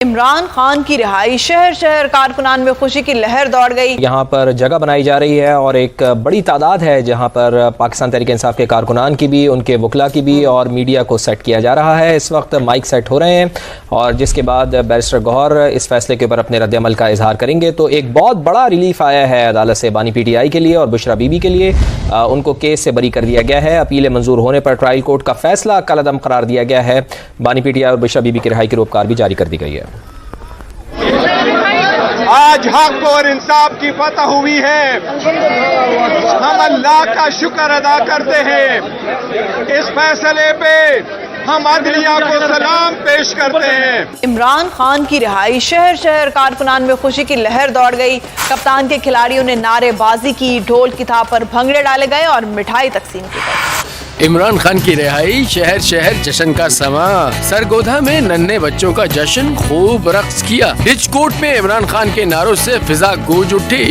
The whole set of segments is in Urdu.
عمران خان کی رہائی، شہر شہر کارکنان میں خوشی کی لہر دوڑ گئی۔ یہاں پر جگہ بنائی جا رہی ہے اور ایک بڑی تعداد ہے جہاں پر پاکستان تحریک انصاف کے کارکنان کی بھی، ان کے وکلاء کی بھی اور میڈیا کو سیٹ کیا جا رہا ہے۔ اس وقت مائک سیٹ ہو رہے ہیں اور جس کے بعد بیرسٹر گوہر اس فیصلے کے اوپر اپنے رد عمل کا اظہار کریں گے۔ تو ایک بہت بڑا ریلیف آیا ہے عدالت سے بانی پی ٹی آئی کے لیے اور بشرا بی بی کے لیے۔ ان کو کیس سے بری کر دیا گیا ہے۔ اپیل منظور ہونے پر ٹرائل کورٹ کا فیصلہ کالعدم قرار دیا گیا ہے۔ بانی پی ٹی آئی اور بشرا بی بی کی رہائی کی روپکار بھی جاری کر دی گئی ہے۔ آج حق اور انصاف کی فتح ہوئی ہے۔ ہم اللہ کا شکر ادا کرتے ہیں۔ اس فیصلے پہ ہم عدلیہ کو سلام پیش کرتے ہیں۔ عمران خان کی رہائی، شہر شہر کارکنان میں خوشی کی لہر دوڑ گئی۔ کپتان کے کھلاڑیوں نے نعرے بازی کی، ڈھول کی تھاپ پر بھنگڑے ڈالے گئے اور مٹھائی تقسیم کی گئی۔ عمران خان کی رہائی، شہر شہر جشن کا سما، سرگودھا میں ننھے بچوں کا جشن، خوب رقص کیا۔ رچ کوٹ میں عمران خان کے نعروں سے فضا گونج اٹھی۔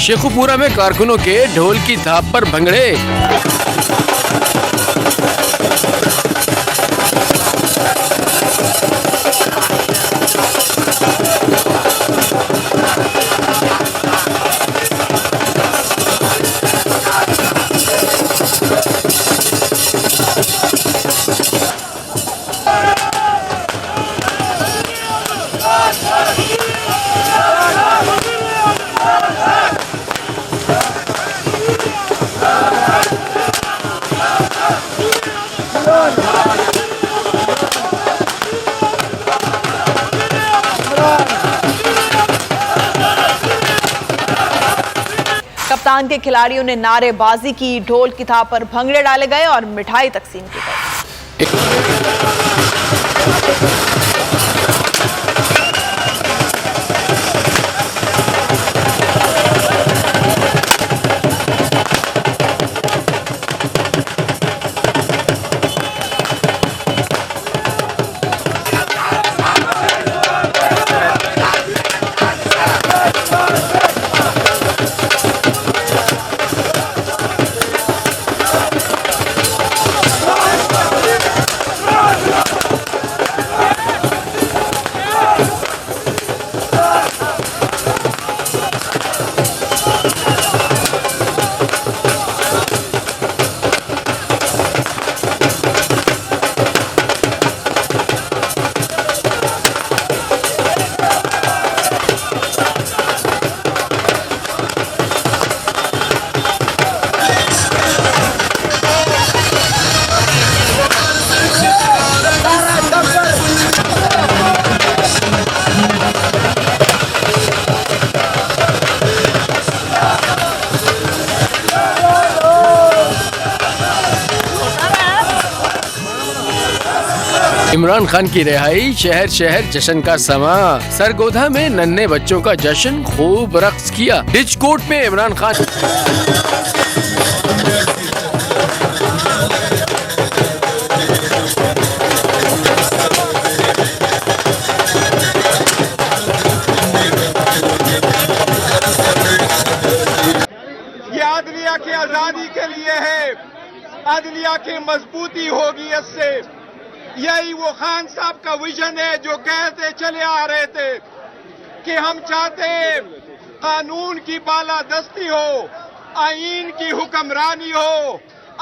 شیخوپورہ میں کارکنوں کے ڈھول کی تھاپ پر بھنگڑے۔ کپتان کے کھلاڑیوں نے نعرے بازی کی، ڈھول کی تھاپ پر بھنگڑے ڈالے گئے اور مٹھائی تقسیم کی گئی۔ عمران خان کی رہائی، شہر شہر جشن کا سما، سرگودھا میں ننھے بچوں کا جشن، خوب رقص کیا۔ رچ کوٹ میں عمران خان یہ عدلیہ کی آزادی کے لیے ہے، عدلیہ کی مضبوطی ہوگی اس سے۔ یہی وہ خان صاحب کا ویژن ہے جو کہتے چلے آ رہے تھے کہ ہم چاہتے ہیں قانون کی بالادستی ہو، آئین کی حکمرانی ہو،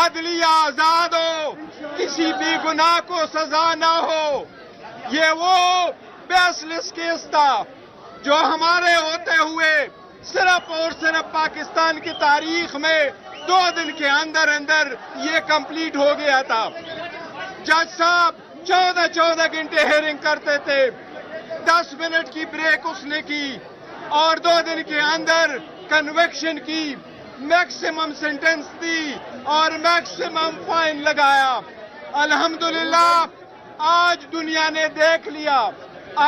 عدلیہ آزاد ہو، کسی بھی گناہ کو سزا نہ ہو۔ یہ وہ بیس لیس کیس تھا جو ہمارے ہوتے ہوئے صرف اور صرف پاکستان کی تاریخ میں 2 دن کے اندر اندر یہ کمپلیٹ ہو گیا تھا۔ جج صاحب 14 گھنٹے ہیئرنگ کرتے تھے، 10 منٹ کی بریک اس نے کی اور 2 دن کے اندر کنویکشن کی، میکسیمم سینٹنس دی اور میکسیمم فائن لگایا۔ الحمدللہ آج دنیا نے دیکھ لیا،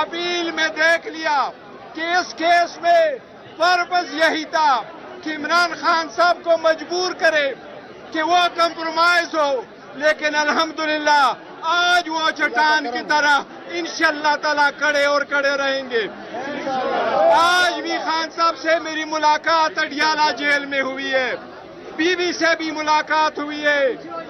اپیل میں دیکھ لیا کہ اس کیس میں پرپس یہی تھا کہ عمران خان صاحب کو مجبور کرے کہ وہ کمپرومائز ہو، لیکن الحمدللہ آج وہ چٹان کی طرح انشاءاللہ تعالیٰ کڑے اور کڑے رہیں گے۔ آج بھی خان صاحب سے میری ملاقات اڈیالہ جیل میں ہوئی ہے، بیوی سے بھی ملاقات ہوئی ہے،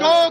2